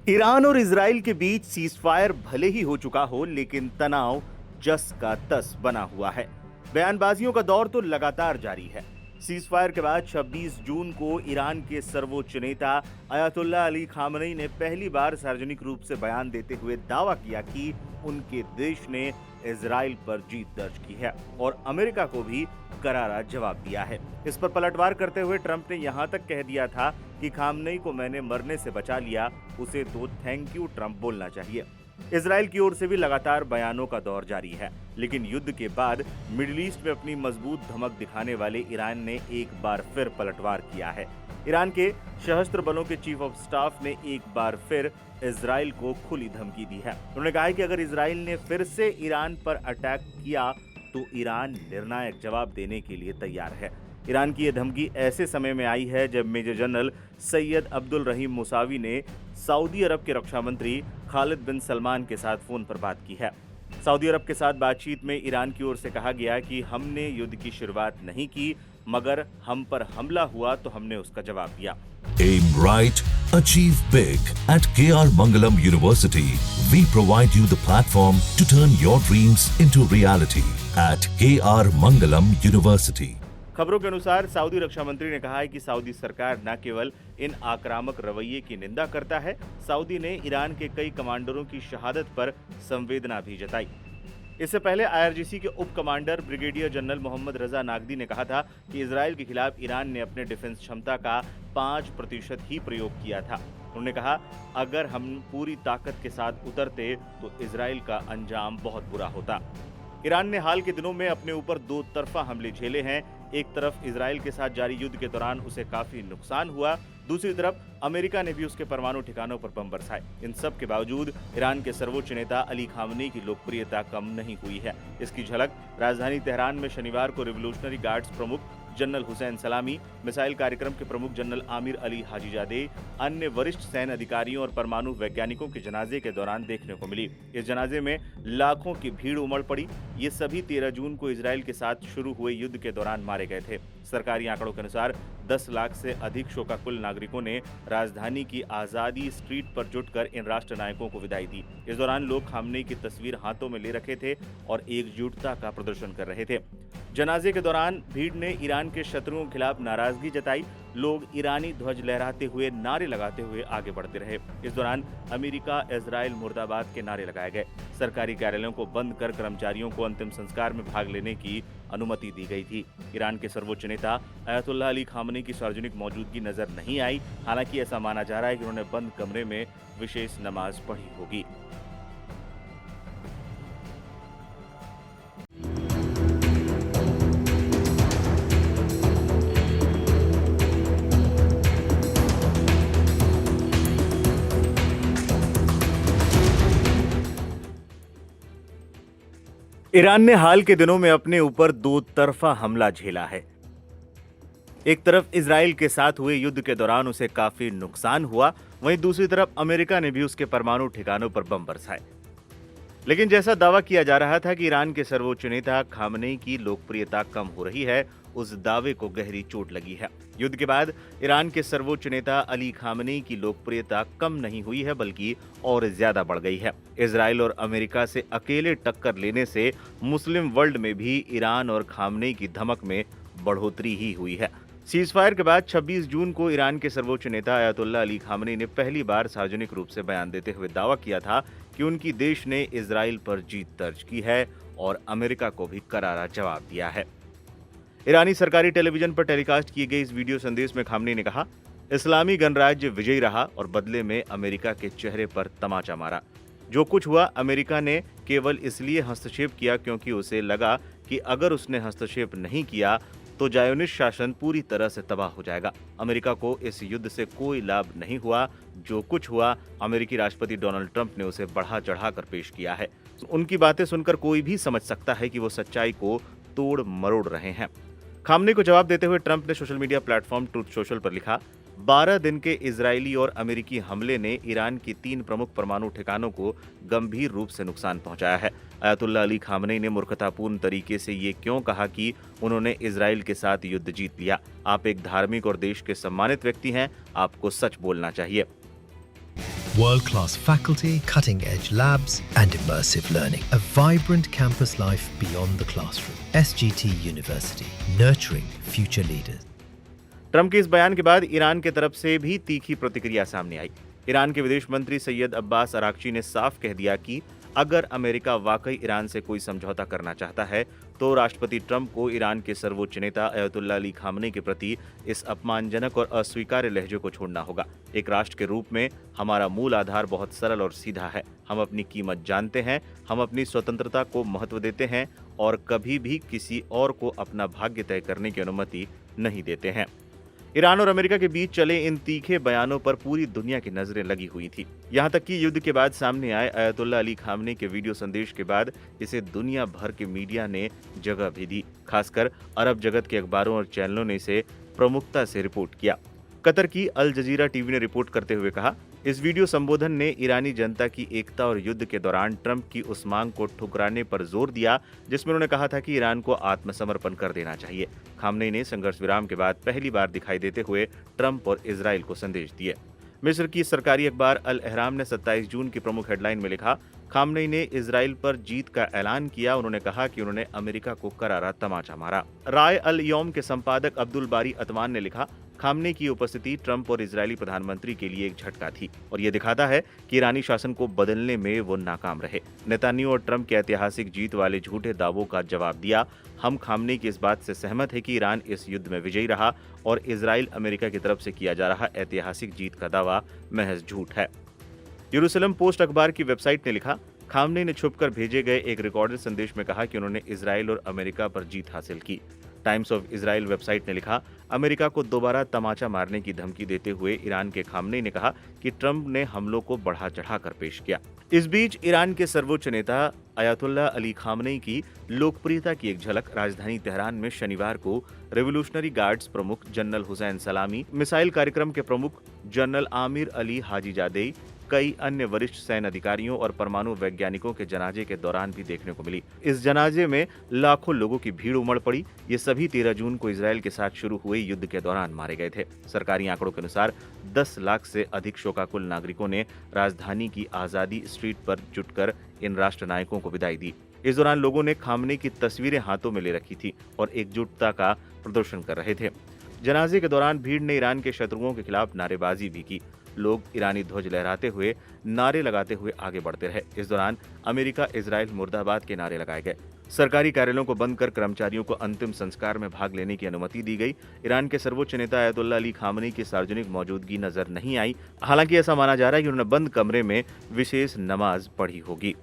Iran और Israel के बीच ceasefire भले ही हो चुका हो, लेकिन तनाव जस का तस बना हुआ है। बयानबाजियों का दौर तो लगातार जारी है। सीजफायर के बाद 26 जून को ईरान के सर्वोच्च नेता अयतुल्ला अली खामनेई ने पहली बार सार्वजनिक रूप से बयान देते हुए दावा किया कि उनके देश ने इजराइल पर जीत दर्ज की है और अमेरिका को भी करारा जवाब दिया है। इस पर पलटवार करते हुए ट्रंप ने यहां तक कह दिया था कि खामनेई को मैंने मरने से बचा लिया, उसे तो थैंक यू ट्रंप बोलना चाहिए। इजराइल की ओर से भी लगातार बयानों का दौर जारी है, लेकिन युद्ध के बाद मिडिल ईस्ट में अपनी मजबूत धमक दिखाने वाले ईरान ने एक बार फिर पलटवार किया है। ईरान के सशस्त्र बलों के चीफ ऑफ स्टाफ ने एक बार फिर इजराइल को खुली धमकी दी है। उन्होंने कहा है कि अगर इजराइल ने फिर से ईरान पर अटैक किया तो ईरान निर्णायक जवाब देने के लिए तैयार है। ईरान की यह धमकी ऐसे समय में आई है जब मेजर जनरल सैयद अब्दुल रहीम मुसावी ने सऊदी अरब के रक्षा मंत्री खालिद बिन सलमान के साथ फोन पर बात की है। सऊदी अरब के साथ बातचीत में ईरान की ओर से कहा गया कि हमने युद्ध की शुरुआत नहीं की, मगर हम पर हमला हुआ तो हमने उसका जवाब दिया। Aim right, achieve big. At KR Mangalam University, we provide you the platform to turn your dreams into reality. At KR Mangalam University. खबरों के अनुसार सऊदी रक्षा मंत्री ने कहा है कि सऊदी सरकार न केवल इन आक्रामक रवैये की निंदा करता है, सऊदी ने ईरान के कई कमांडरों की शहादत पर संवेदना भी जताई। इससे पहले आईआरजीसी के उप कमांडर ब्रिगेडियर जनरल मोहम्मद रजा नागदी ने कहा था कि इजराइल के खिलाफ ईरान ने अपने डिफेंस क्षमता का 5% ही प्रयोग किया था। उन्होंने कहा, अगर हम पूरी ताकत के साथ उतरते तो इजराइल का अंजाम बहुत बुरा होता। ईरान ने हाल के दिनों में अपने ऊपर दो तरफा हमले झेले हैं। एक तरफ इजराइल के साथ जारी युद्ध के दौरान उसे काफी नुकसान हुआ, दूसरी तरफ अमेरिका ने भी उसके परमाणु ठिकानों पर बम बरसाए। इन सब के बावजूद ईरान के सर्वोच्च नेता अली खामनेई की लोकप्रियता कम नहीं हुई है। इसकी झलक राजधानी तेहरान में शनिवार को रिवोल्यूशनरी गार्ड्स प्रमुख जनरल हुसैन सलामी, मिसाइल कार्यक्रम के प्रमुख जनरल आमिर अली हाजीजादे, अन्य वरिष्ठ सैन्य अधिकारियों और परमाणु वैज्ञानिकों के जनाजे के दौरान देखने को मिली। इस जनाजे में लाखों की भीड़ उमड़ पड़ी। ये सभी 13 जून को इजराइल के साथ शुरू हुए युद्ध के दौरान मारे गए थे। सरकारी आंकड़ों के अनुसार 10 लाख से अधिक शोकाकुल नागरिकों ने राजधानी की आजादी स्ट्रीट पर जुटकर इन राष्ट्र नायकों को विदाई दी। इस दौरान लोग खामनेई की तस्वीर हाथों में ले रखे थे और एकजुटता का प्रदर्शन कर रहे थे। जनाजे के दौरान भीड़ ने ईरान के शत्रुओं के खिलाफ नाराजगी जताई। लोग ईरानी ध्वज लहराते हुए, नारे लगाते हुए आगे बढ़ते रहे। इस दौरान अमेरिका, इजराइल मुर्दाबाद के नारे लगाए गए। सरकारी कार्यालयों को बंद कर कर्मचारियों को अंतिम संस्कार में भाग लेने की अनुमति दी गई थी। ईरान के सर्वोच्च नेता अयतुल्ला अली खामनेई की सार्वजनिक मौजूदगी नजर नहीं आई। हालांकि ऐसा माना जा रहा है कि उन्होंने बंद कमरे में विशेष नमाज पढ़ी होगी। ईरान ने हाल के दिनों में अपने ऊपर दो तरफा हमला झेला है। एक तरफ इजराइल के साथ हुए युद्ध के दौरान उसे काफी नुकसान हुआ, वहीं दूसरी तरफ अमेरिका ने भी उसके परमाणु ठिकानों पर बम बरसाए। लेकिन जैसा दावा किया जा रहा था कि ईरान के सर्वोच्च नेता खामनेई की लोकप्रियता कम हो रही है, उस दावे को गहरी चोट लगी है। युद्ध के बाद ईरान के सर्वोच्च नेता अली खामनेई की लोकप्रियता कम नहीं हुई है, बल्कि और ज्यादा बढ़ गई है। इजराइल और अमेरिका से अकेले टक्कर लेने से मुस्लिम वर्ल्ड में भी ईरान और खामनेई की धमक में बढ़ोतरी ही हुई है। सीजफायर के बाद 26 जून को ईरान के सर्वोच्च नेता अयतुल्ला अली खामनेई ने पहली बार सार्वजनिक रूप से बयान देते हुए दावा किया था कि उनकी देश ने इजराइल पर जीत दर्ज की है और अमेरिका को भी करारा जवाब दिया है। ईरानी सरकारी टेलीविजन पर टेलीकास्ट किए गए इस वीडियो संदेश में खामनेई ने कहा, इस्लामी गणराज्य विजयी रहा और बदले में अमेरिका के चेहरे पर तमाचा मारा। जो कुछ हुआ, अमेरिका ने केवल इसलिए हस्तक्षेप किया क्योंकि उसे लगा कि अगर उसने हस्तक्षेप नहीं किया तो ज़ायोनिस्ट शासन पूरी तरह से तबाह हो जाएगा। अमेरिका को इस युद्ध से कोई लाभ नहीं हुआ। जो कुछ हुआ, अमेरिकी राष्ट्रपति डोनाल्ड ट्रंप ने उसे बढ़ा चढ़ाकर पेश किया है। उनकी बातें सुनकर कोई भी समझ सकता है कि वो सच्चाई को तोड़ मरोड़ रहे हैं। खामनेई को जवाब देते हुए ट्रंप ने social media platform truth social पर लिखा, 12 दिन के इजरायली और अमेरिकी हमले ने ईरान की 3 प्रमुख परमाणु ठिकानों को गंभीर रूप से नुकसान पहुंचाया है। अयतुल्ला अली खामनेई ने मूर्खतापूर्ण तरीके से ये क्यों कहा कि उन्होंने इजराइल के साथ युद्ध जीत लिया? आप एक धार्मिक और देश के सम्मानित व्यक्ति हैं, आपको सच बोलना चाहिए। World-class faculty, cutting-edge labs, and immersive learning. A vibrant campus life beyond the classroom. SGT University, nurturing future leaders. Trump के इस बयान के बाद ईरान की तरफ से भी तीखी प्रतिक्रिया सामने आई। ईरान के विदेश मंत्री सैयद अब्बास अराक्ची ने साफ कह दिया कि अगर अमेरिका वाकई ईरान से कोई समझौता करना चाहता है तो राष्ट्रपति ट्रंप को ईरान के सर्वोच्च नेता अयतुल्ला अली खामनेई के प्रति इस अपमानजनक और अस्वीकार्य लहजे को छोड़ना होगा। एक राष्ट्र के रूप में हमारा मूल आधार बहुत सरल और सीधा है। हम अपनी कीमत जानते हैं, हम अपनी स्वतंत्रता को महत्व देते हैं और कभी भी किसी और को अपना भाग्य तय करने की अनुमति नहीं देते हैं। ईरान और अमेरिका के बीच चले इन तीखे बयानों पर पूरी दुनिया की नजरें लगी हुई थी। यहां तक कि युद्ध के बाद सामने आए अयतुल्ला अली खामनेई के वीडियो संदेश के बाद इसे दुनिया भर के मीडिया ने जगह भी दी। खासकर अरब जगत के अखबारों और चैनलों ने इसे प्रमुखता से रिपोर्ट किया। कतर की अल जजीरा टीवी ने रिपोर्ट करते हुए कहा, इस वीडियो संबोधन ने ईरानी जनता की एकता और युद्ध के दौरान ट्रंप की उस मांग को ठुकराने पर जोर दिया जिसमें उन्होंने कहा था कि ईरान को आत्मसमर्पण कर देना चाहिए। खामनेई ने संघर्ष विराम के बाद पहली बार दिखाई देते हुए ट्रंप और इजराइल को संदेश दिए। मिस्र की सरकारी अखबार अल अहराम ने 27 जून की प्रमुख हेडलाइन में लिखा, खामनेई ने इजराइल पर जीत का ऐलान किया। उन्होंने कहा कि उन्होंने अमेरिका को करारा तमाचा मारा। राय अल यौम के संपादक अब्दुल बारी अतवान ने लिखा, खामनेई की उपस्थिति ट्रंप और इजरायली प्रधानमंत्री के लिए एक झटका थी और ये दिखाता है कि ईरानी शासन को बदलने में वो नाकाम रहे। नेतान्याहू और ट्रंप के ऐतिहासिक जीत वाले झूठे दावों का जवाब दिया। हम खामनेई की इस बात से सहमत है कि ईरान इस युद्ध में विजयी रहा और इजराइल अमेरिका की तरफ से किया जा रहा ऐतिहासिक जीत का दावा महज झूठ है। यरूशलेम पोस्ट अखबार की वेबसाइट ने लिखा, खामनेई ने छुपकर भेजे गए एक रिकॉर्डेड संदेश में कहा कि उन्होंने इजराइल और अमेरिका पर जीत हासिल की। टाइम्स ऑफ इजराइल वेबसाइट ने लिखा, अमेरिका को दोबारा तमाचा मारने की धमकी देते हुए ईरान के खामनेई ने कहा कि ट्रंप ने हमलों को बढ़ा चढ़ाकर पेश किया। इस बीच ईरान के सर्वोच्च नेता अयतुल्ला अली खामनेई की लोकप्रियता की एक झलक राजधानी तेहरान में शनिवार को रेवोल्यूशनरी गार्ड्स प्रमुख जनरल हुसैन सलामी, मिसाइल कार्यक्रम के प्रमुख जनरल आमिर अली हाजीजादेई, कई अन्य वरिष्ठ सैन्य अधिकारियों और परमाणु वैज्ञानिकों के जनाजे के दौरान भी देखने को मिली। इस जनाजे में लाखों लोगों की भीड़ उमड़ पड़ी। ये सभी 13 जून को इजराइल के साथ शुरू हुए युद्ध के दौरान मारे गए थे। सरकारी आंकड़ों के अनुसार 10 लाख से अधिक शोकाकुल नागरिकों ने राजधानी की आजादी स्ट्रीट पर जुटकर इन राष्ट्र नायकों को विदाई दी। इस दौरान लोगों ने खामनेई की तस्वीरें हाथों में ले रखी थी और एकजुटता का प्रदर्शन कर रहे थे। जनाजे के दौरान भीड़ ने ईरान के शत्रुओं के खिलाफ नारेबाजी भी की। लोग ईरानी ध्वज लहराते हुए, नारे लगाते हुए आगे बढ़ते रहे। इस दौरान अमेरिका इजराइल मुर्दाबाद के नारे लगाए गए। सरकारी कार्यालयों को बंद कर कर्मचारियों को अंतिम संस्कार में भाग लेने की अनुमति दी गई। ईरान के सर्वोच्च नेता अयतुल्ला अली खामनेई की सार्वजनिक मौजूदगी नजर नहीं आई। हालांकि ऐसा माना जा रहा है कि उन्होंने बंद कमरे में विशेष नमाज पढ़ी होगी।